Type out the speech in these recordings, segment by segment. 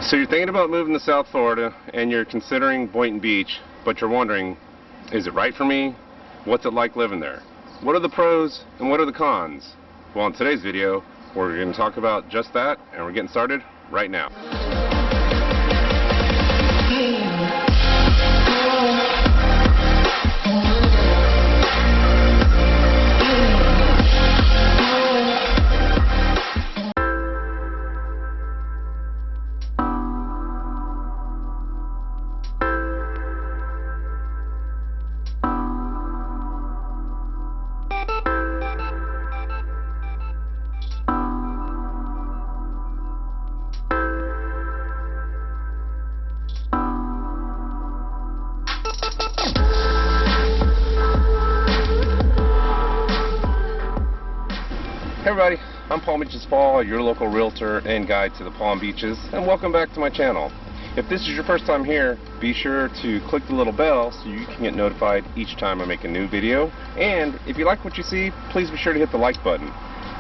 So you're thinking about moving to South Florida and you're considering Boynton Beach, but you're wondering, is it right for me? What's it like living there? What are the pros and what are the cons? Well, in today's video, we're going to talk about just that, and we're getting started right now. Hey everybody, I'm Paul Beach Florida, your local realtor and guide to the Palm Beaches, and welcome back to my channel. If this is your first time here, be sure to click the little bell so you can get notified each time I make a new video. And if you like what you see, please be sure to hit the like button.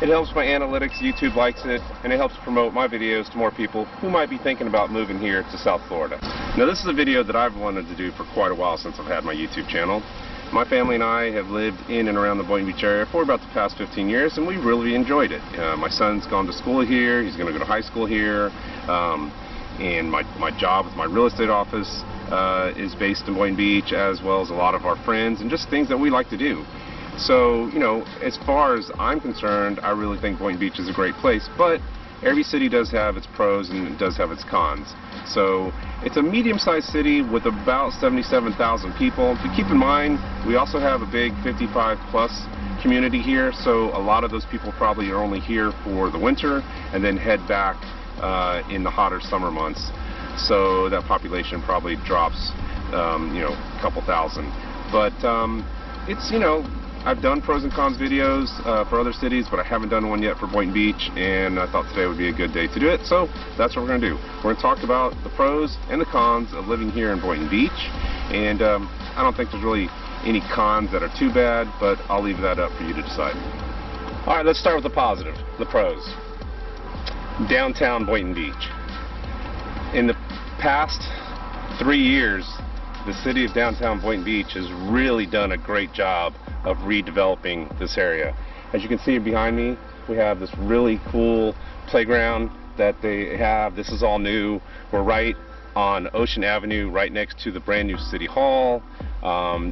It helps my analytics, YouTube likes it, and it helps promote my videos to more people who might be thinking about moving here to South Florida. Now this is a video that I've wanted to do for quite a while since I've had my YouTube channel. My family and I have lived in and around the Boynton Beach area for about the past 15 years, and we really enjoyed it. My son's gone to school here, he's going to go to high school here, and my job with my real estate office is based in Boynton Beach, as well as a lot of our friends and just things that we like to do. So, you know, as far as I'm concerned, I really think Boynton Beach is a great place, but every city does have its pros and it does have its cons. So it's a medium-sized city with about 77,000 people. But keep in mind, we also have a big 55-plus community here, so a lot of those people probably are only here for the winter and then head back in the hotter summer months. So that population probably drops, you know, a couple thousand. But it's, you know, I've done pros and cons videos for other cities, but I haven't done one yet for Boynton Beach, and I thought today would be a good day to do it, so that's what we're going to do. We're going to talk about the pros and the cons of living here in Boynton Beach, and I don't think there's really any cons that are too bad, but I'll leave that up for you to decide. Alright, let's start with the positive, the pros. Downtown Boynton Beach. In the past 3 years, the city of downtown Boynton Beach has really done a great job of redeveloping this area. As you can see behind me, we have this really cool playground that they have. This is all new. We're right on Ocean Avenue, right next to the brand new City Hall.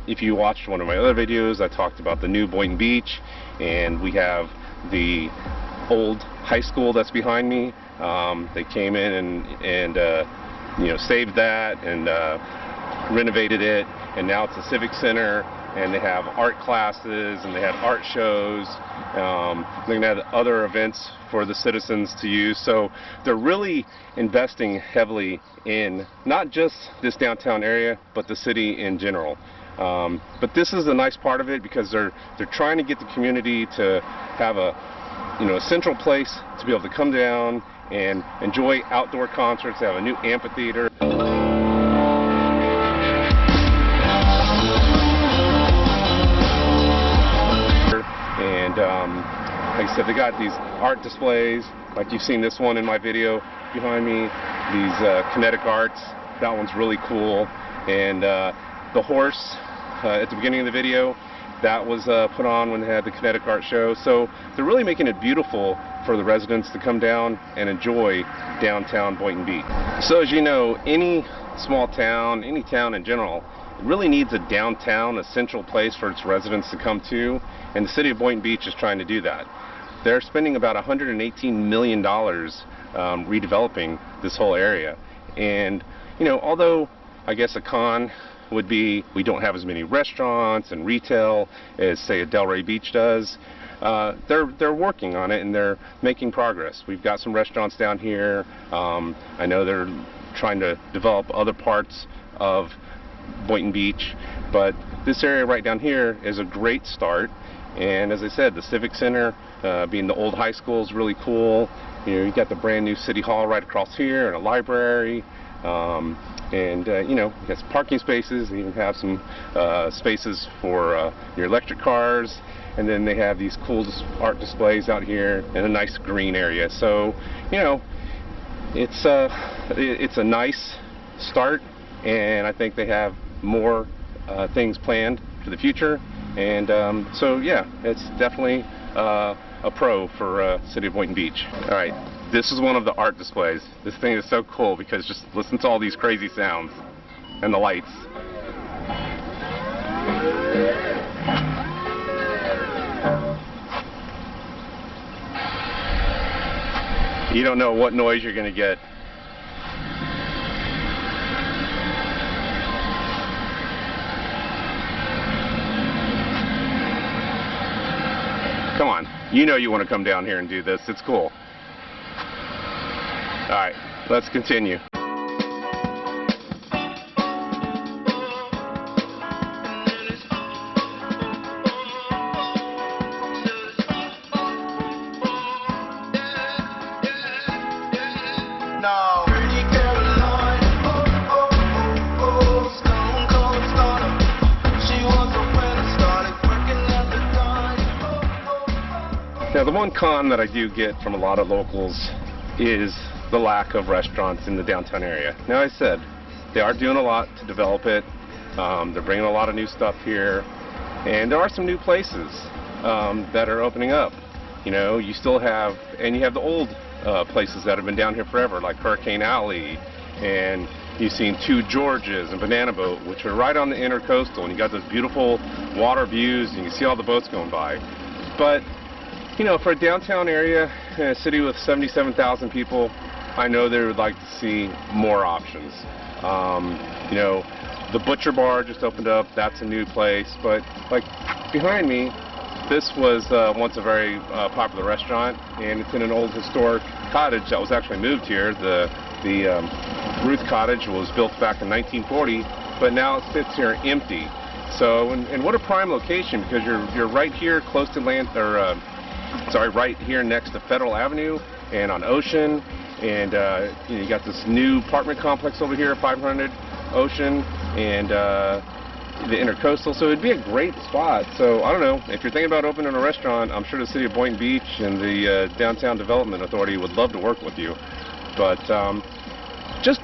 If you watched one of my other videos, I talked about the new Boynton Beach, and we have the old high school that's behind me. They came in and you know, saved that and renovated it, and now it's a civic center, and they have art classes and they have art shows. They're going to have other events for the citizens to use, so they're really investing heavily in not just this downtown area but the city in general. But this is a nice part of it because they're trying to get the community to have a, you know, a central place to be able to come down and enjoy outdoor concerts. They have a new amphitheater. Like I said, they got these art displays, like you've seen this one in my video behind me, these kinetic arts. That one's really cool. And the horse at the beginning of the video, that was put on when they had the kinetic art show. So they're really making it beautiful for the residents to come down and enjoy downtown Boynton Beach. So as you know, any small town, any town in general, really needs a downtown, a central place for its residents to come to, and the city of Boynton Beach is trying to do that. They're spending about $118 million redeveloping this whole area. And, you know, although I guess a con would be we don't have as many restaurants and retail as, say, a Delray Beach does, they're working on it and they're making progress. We've got some restaurants down here. I know they're trying to develop other parts of Boynton Beach, but this area right down here is a great start. And as I said, the Civic Center, being the old high school, is really cool. You know, you got the brand new City Hall right across here, and a library, and you know, you got some parking spaces. They even have some spaces for your electric cars, and then they have these cool art displays out here in a nice green area. So, you know, it's a nice start, and I think they have more things planned for the future. And so yeah, it's definitely a pro for City of Boynton Beach. All right, this is one of the art displays. This thing is so cool because just listen to all these crazy sounds and the lights. You don't know what noise you're going to get. Come on, you know you want to come down here and do this. It's cool. All right, let's continue. Now, the one con that I do get from a lot of locals is the lack of restaurants in the downtown area. Now, I said they are doing a lot to develop it. They're bringing a lot of new stuff here, and there are some new places that are opening up. You know, you still have, and you have the old places that have been down here forever, like Hurricane Alley, and you've seen Two Georges and Banana Boat, which are right on the intercoastal, and you got those beautiful water views, and you can see all the boats going by. But you know, for a downtown area in a city with 77,000 people, I know they would like to see more options. You know, the Butcher Bar just opened up. That's a new place. But like behind me, this was once a very popular restaurant, and it's in an old historic cottage that was actually moved here. The Ruth Cottage was built back in 1940, but now it sits here empty. So, and what a prime location, because you're right here close to right here next to Federal Avenue and on Ocean, and you know, you got this new apartment complex over here, 500 Ocean, and the Intercoastal, so it'd be a great spot. So I don't know, if you're thinking about opening a restaurant, I'm sure the City of Boynton Beach and the Downtown Development Authority would love to work with you. But just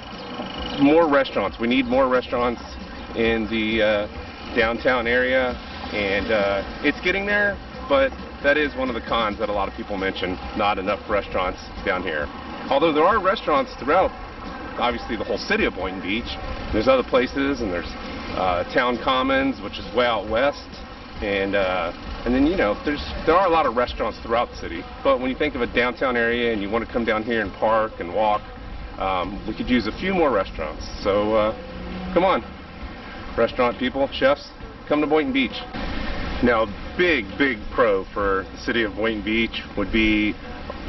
more restaurants. We need more restaurants in the downtown area, and it's getting there, but that is one of the cons that a lot of people mention, not enough restaurants down here. Although there are restaurants throughout, obviously, the whole city of Boynton Beach. There's other places, and there's Town Commons, which is way out west, and then, you know, there are a lot of restaurants throughout the city. But when you think of a downtown area and you want to come down here and park and walk, we could use a few more restaurants. So come on, restaurant people, chefs, come to Boynton Beach. Now, big pro for the city of Boynton Beach would be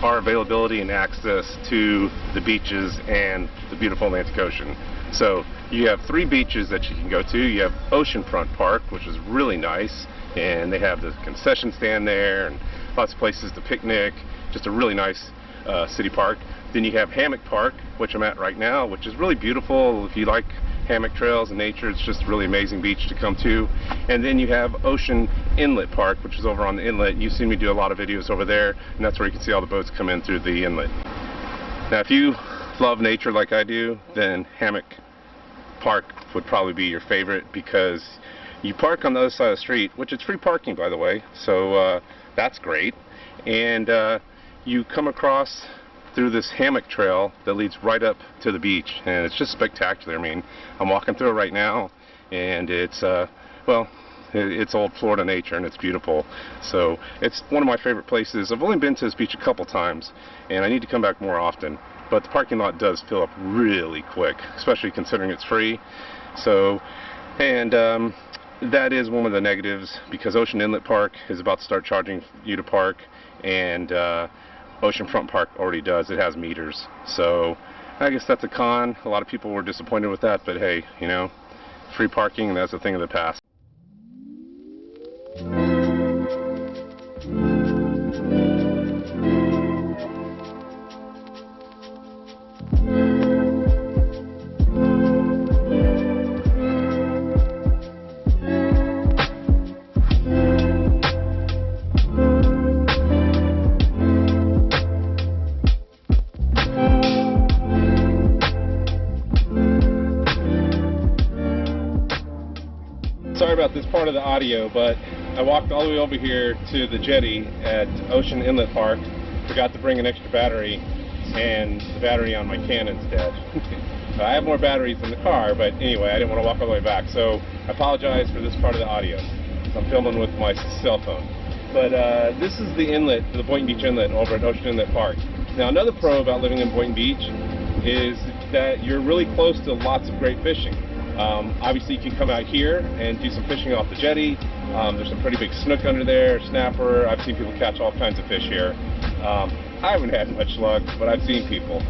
our availability and access to the beaches and the beautiful Atlantic Ocean. So you have 3 beaches that you can go to. You have Oceanfront Park, which is really nice, and they have the concession stand there and lots of places to picnic. Just a really nice city park. Then you have Hammock Park, which I'm at right now, which is really beautiful. If you like hammock trails and nature, it's just a really amazing beach to come to. And then you have Ocean Inlet Park, which is over on the inlet. You've seen me do a lot of videos over there, and that's where you can see all the boats come in through the inlet. Now, if you love nature like I do, then Hammock Park would probably be your favorite, because you park on the other side of the street, which is free parking, by the way, so that's great. And you come across through this hammock trail that leads right up to the beach, and it's just spectacular. I mean, I'm walking through it right now, and it's well, it's old Florida nature, and it's beautiful. So it's one of my favorite places. I've only been to this beach a couple times, and I need to come back more often, but the parking lot does fill up really quick, especially considering it's free. So, and that is one of the negatives, because Ocean Inlet Park is about to start charging you to park, and Oceanfront Park already does. It has meters. So I guess that's a con. A lot of people were disappointed with that, but hey, you know, free parking, that's a thing of the past. part of the audio, but I walked all the way over here to the jetty at Ocean Inlet Park, forgot to bring an extra battery, and the battery on my Canon's dead. I have more batteries in the car, but anyway, I didn't want to walk all the way back, so I apologize for this part of the audio. I'm filming with my cell phone. But this is the inlet, the Boynton Beach Inlet over at Ocean Inlet Park. Now, another pro about living in Boynton Beach is that you're really close to lots of great fishing. Obviously, you can come out here and do some fishing off the jetty. There's some pretty big snook under there, snapper. I've seen people catch all kinds of fish here. I haven't had much luck, but I've seen people.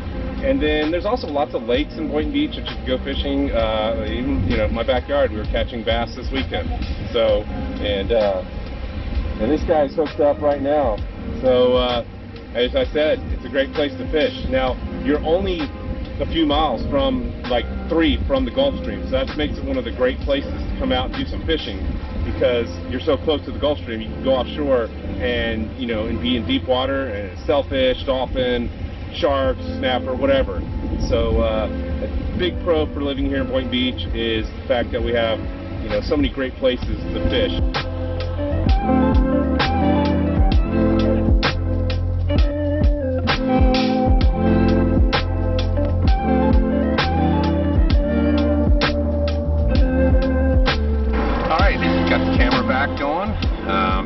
And then there's also lots of lakes in Boynton Beach that you can go fishing. Even, you know, in my backyard, we were catching bass this weekend. So, and this guy's hooked up right now. So, as I said, it's a great place to fish. Now, you're only a few miles from, like 3 from the Gulf Stream, so that makes it one of the great places to come out and do some fishing, because you're so close to the Gulf Stream. You can go offshore and, you know, and be in deep water and sailfish, dolphin, sharks, snapper, whatever. So a big pro for living here in Boynton Beach is the fact that we have, you know, so many great places to fish.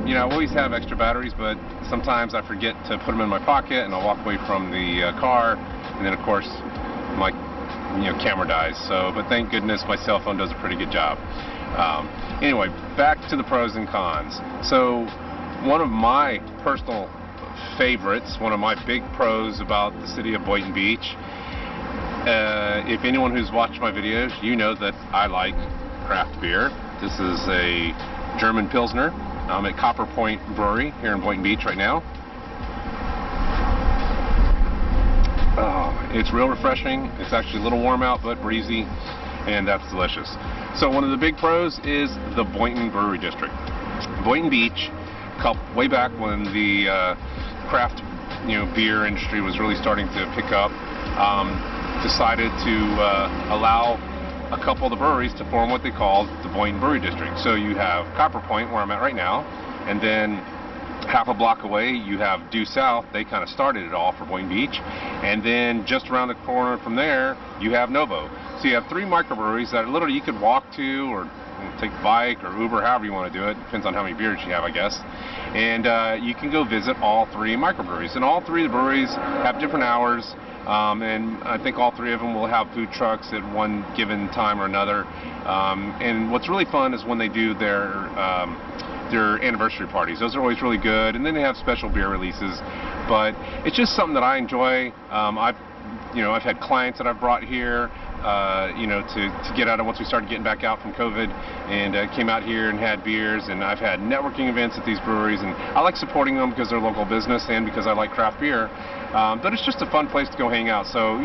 You know, I always have extra batteries, but sometimes I forget to put them in my pocket, and I'll walk away from the car, and then of course my camera dies. So, but thank goodness my cell phone does a pretty good job. Anyway, back to the pros and cons. So, one of my personal favorites, one of my big pros about the city of Boynton Beach, if anyone who's watched my videos, you know that I like craft beer. This is a German Pilsner. I'm at Copper Point Brewery here in Boynton Beach right now. It's real refreshing. It's actually a little warm out, but breezy, and that's delicious. So one of the big pros is the Boynton Brewery District. Boynton Beach, way back when the craft beer industry was really starting to pick up, decided to allow a couple of the breweries to form what they called the Boynton Brewery District. So you have Copper Point, where I'm at right now, and then half a block away you have Due South. They kind of started it all for Boynton Beach, and then just around the corner from there you have Novo. So you have 3 microbreweries that literally you could walk to, or take the bike or Uber, however you want to do it. Depends on how many beers you have, I guess. And you can go visit all 3 microbreweries, and all 3 of the breweries have different hours. And I think all 3 of them will have food trucks at one given time or another. And what's really fun is when they do their anniversary parties. Those are always really good. And then they have special beer releases. But it's just something that I enjoy. I've had clients that I've brought here, to get out of once we started getting back out from COVID, and came out here and had beers. And I've had networking events at these breweries, and I like supporting them because they're local business and because I like craft beer. But it's just a fun place to go hang out. So,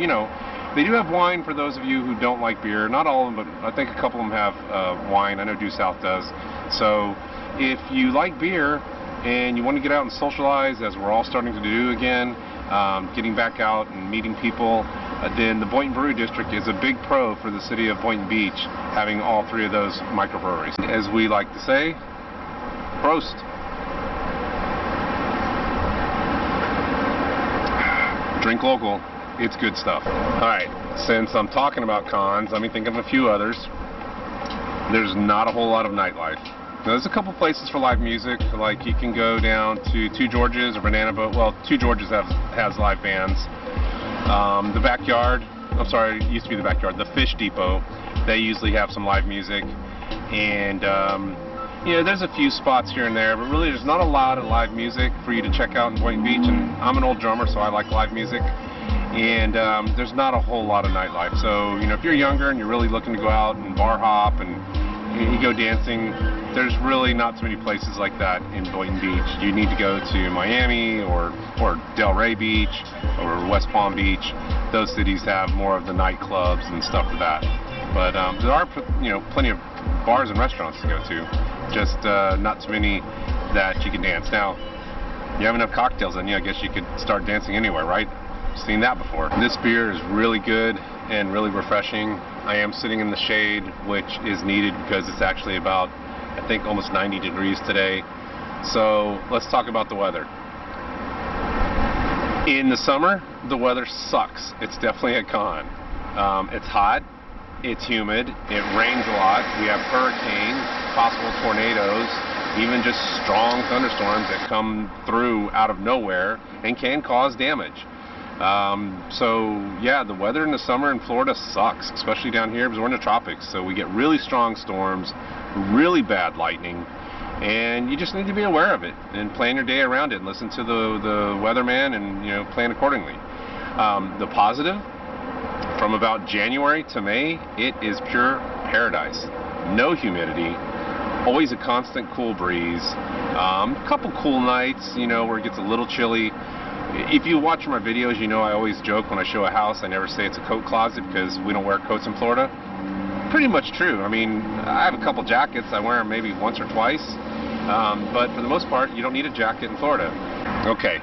they do have wine for those of you who don't like beer. Not all of them, but I think a couple of them have wine. I know Due South does. So if you like beer and you want to get out and socialize, as we're all starting to do again, getting back out and meeting people, then the Boynton Brewery District is a big pro for the city of Boynton Beach, having all 3 of those microbreweries. As we like to say, Prost. Drink local. It's good stuff. Alright, since I'm talking about cons, let me think of a few others. There's not a whole lot of nightlife. Now, there's a couple places for live music, like you can go down to Two Georges or Banana Boat. Well, Two Georges has live bands. The Backyard, I'm sorry, it used to be the Backyard, the Fish Depot, they usually have some live music. And, there's a few spots here and there, but really there's not a lot of live music for you to check out in Boynton Beach. And I'm an old drummer, so I like live music. And there's not a whole lot of nightlife. So, if you're younger and you're really looking to go out and bar hop and you go dancing, there's really not too many places like that in Boynton Beach. You need to go to Miami or Delray Beach or West Palm Beach. Those cities have more of the nightclubs and stuff for that. But there are plenty of bars and restaurants to go to, just not too many that you can dance. Now, you have enough cocktails in you, I guess you could start dancing anywhere, right? Seen that before. This beer is really good and really refreshing. I am sitting in the shade, which is needed because it's actually about I think almost 90 degrees today. So let's talk about the weather. In the summer, the weather sucks. It's definitely a con. It's hot, it's humid, it rains a lot. We have hurricanes, possible tornadoes, even just strong thunderstorms that come through out of nowhere and can cause damage. So yeah, the weather in the summer in Florida sucks, especially down here because we're in the tropics. So we get really strong storms, really bad lightning, and you just need to be aware of it and plan your day around it and listen to the weatherman and, you know, plan accordingly. The positive, from about January to May, it is pure paradise. No humidity, always a constant cool breeze, a couple cool nights, you know, where it gets a little chilly. If you watch my videos, you know I always joke when I show a house, I never say it's a coat closet because we don't wear coats in Florida. Pretty much true. I mean, I have a couple jackets, I wear them maybe once or twice, but for the most part, you don't need a jacket in Florida. Okay,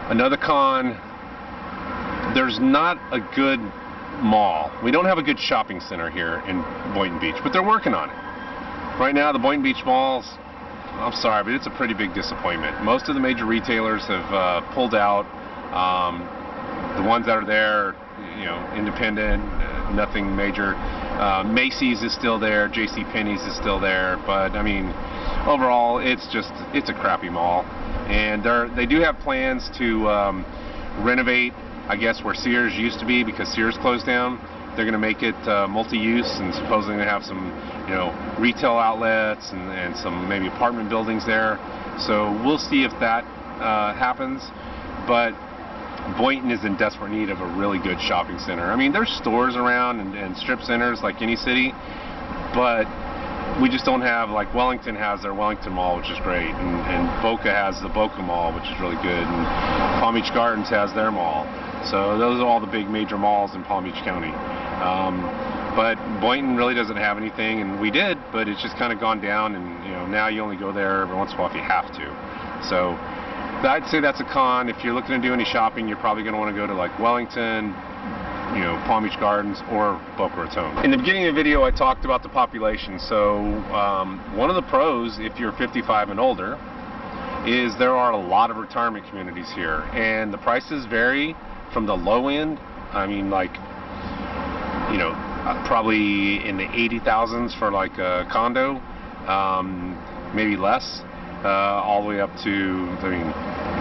another con, there's not a good mall. We don't have a good shopping center here in Boynton Beach, but they're working on it. Right now, the Boynton Beach malls, I'm sorry, but it's a pretty big disappointment. Most of the major retailers have pulled out. The ones that are there, you know, independent, nothing major. Macy's is still there, JCPenney's is still there, but I mean, overall, it's a crappy mall. And they do have plans to renovate, I guess, where Sears used to be, because Sears closed down. They're going to make it multi-use, and supposedly they have some, you know, retail outlets and some maybe apartment buildings there. So we'll see if that happens. But Boynton is in desperate need of a really good shopping center. I mean, there's stores around and strip centers like any city, but we just don't have, like Wellington has their Wellington Mall, which is great, and Boca has the Boca Mall, which is really good, and Palm Beach Gardens has their mall. So those are all the big major malls in Palm Beach County. But Boynton really doesn't have anything, and we did, but it's just kind of gone down, and you know, now you only go there every once in a while if you have to. So I'd say that's a con. If you're looking to do any shopping, you're probably going to want to go to like Wellington, you know, Palm Beach Gardens, or Boca Raton. In the beginning of the video, I talked about the population. So one of the pros, if you're 55 and older, is there are a lot of retirement communities here, and the prices vary from the low end. I mean, like, you know, probably in the 80,000s for like a condo, maybe less, all the way up to, I mean,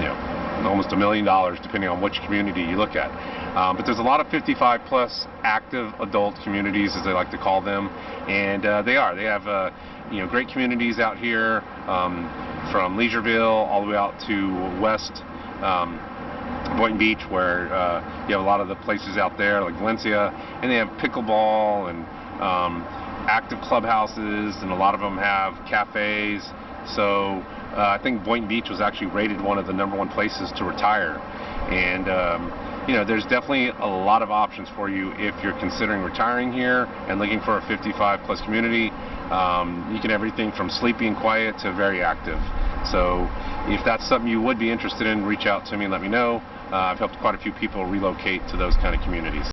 you know, almost $1 million depending on which community you look at. But there's a lot of 55 plus active adult communities, as they like to call them, and they have you know, great communities out here, from Leisureville all the way out to West Boynton Beach, where you have a lot of the places out there like Valencia, and they have pickleball and active clubhouses, and a lot of them have cafes. So I think Boynton Beach was actually rated one of the #1 places to retire, and you know, there's definitely a lot of options for you if you're considering retiring here and looking for a 55 plus community. You can have everything from sleepy and quiet to very active. So if that's something you would be interested in, reach out to me and let me know. I've helped quite a few people relocate to those kind of communities.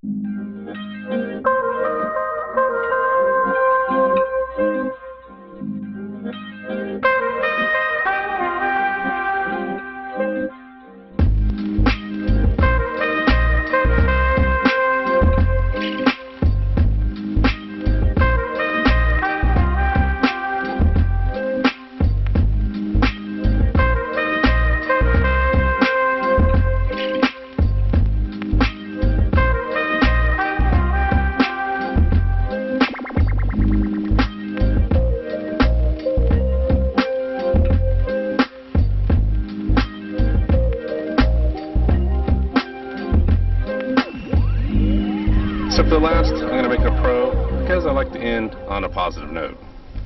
So for the last, I'm going to make it a pro because I like to end on a positive note.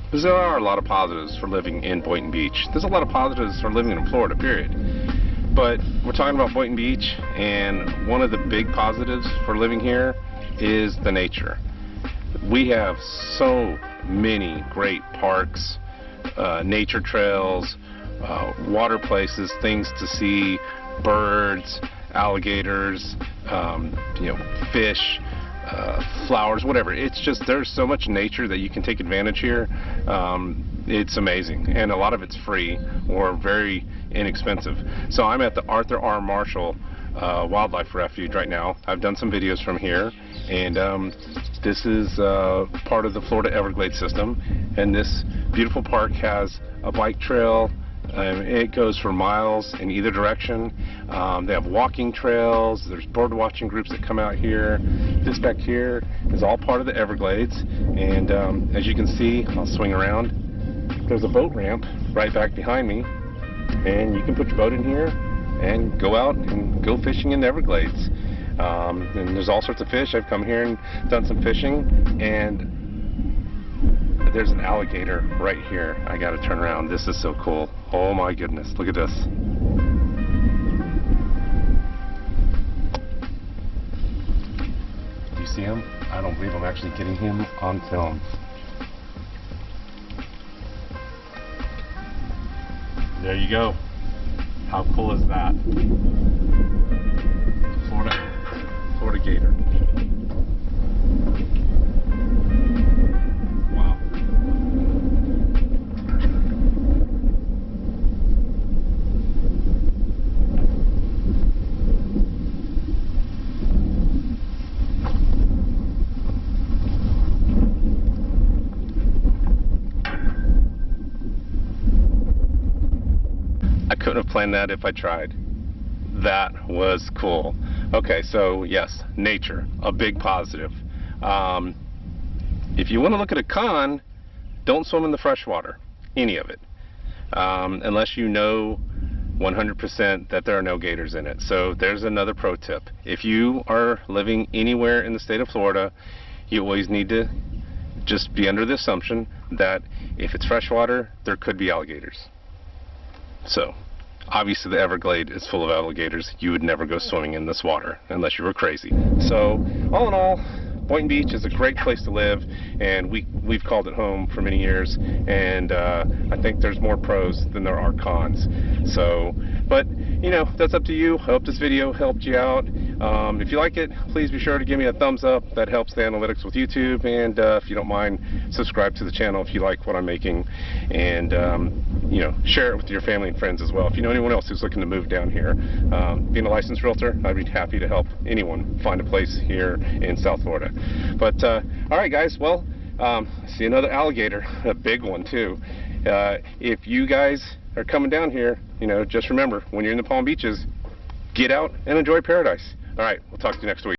Because there are a lot of positives for living in Boynton Beach. There's a lot of positives for living in Florida, period. But we're talking about Boynton Beach, and one of the big positives for living here is the nature. We have so many great parks, nature trails, water places, things to see, birds, alligators, you know, fish, flowers, whatever. It's just, there's so much nature that you can take advantage here. It's amazing, and a lot of it's free or very inexpensive. So I'm at the Arthur R. Marshall Wildlife Refuge right now. I've done some videos from here, and this is part of the Florida Everglades system, and this beautiful park has a bike trail. It goes for miles in either direction. They have walking trails, there's bird watching groups that come out here. This back here is all part of the Everglades, and as you can see, I'll swing around, there's a boat ramp right back behind me, and you can put your boat in here and go out and go fishing in the Everglades. And there's all sorts of fish. I've come here and done some fishing, and there's an alligator right here. I gotta turn around. This is so cool. Oh my goodness, look at this. Do you see him? I don't believe I'm actually getting him on film. There you go. How cool is that? Florida gator. Wow. I couldn't have planned that if I tried. That was cool. Okay, so yes, nature, a big positive. If you want to look at a con, don't swim in the fresh water, any of it, unless you know 100% that there are no gators in it. So there's another pro tip. If you are living anywhere in the state of Florida, you always need to just be under the assumption that if it's freshwater, there could be alligators. So obviously the Everglades is full of alligators. You would never go swimming in this water unless you were crazy. So all in all, Boynton Beach is a great place to live, and we've called it home for many years, and I think there's more pros than there are cons. So, but you know, that's up to you. I hope this video helped you out. If you like it, please be sure to give me a thumbs up. That helps the analytics with YouTube, and if you don't mind, subscribe to the channel if you like what I'm making, and you know, share it with your family and friends as well. If you know anyone else who's looking to move down here, being a licensed realtor, I'd be happy to help anyone find a place here in South Florida. But all right, guys. Well, see another alligator, a big one too. If you guys are coming down here, you know, just remember, when you're in the Palm Beaches, get out and enjoy paradise. All right, we'll talk to you next week.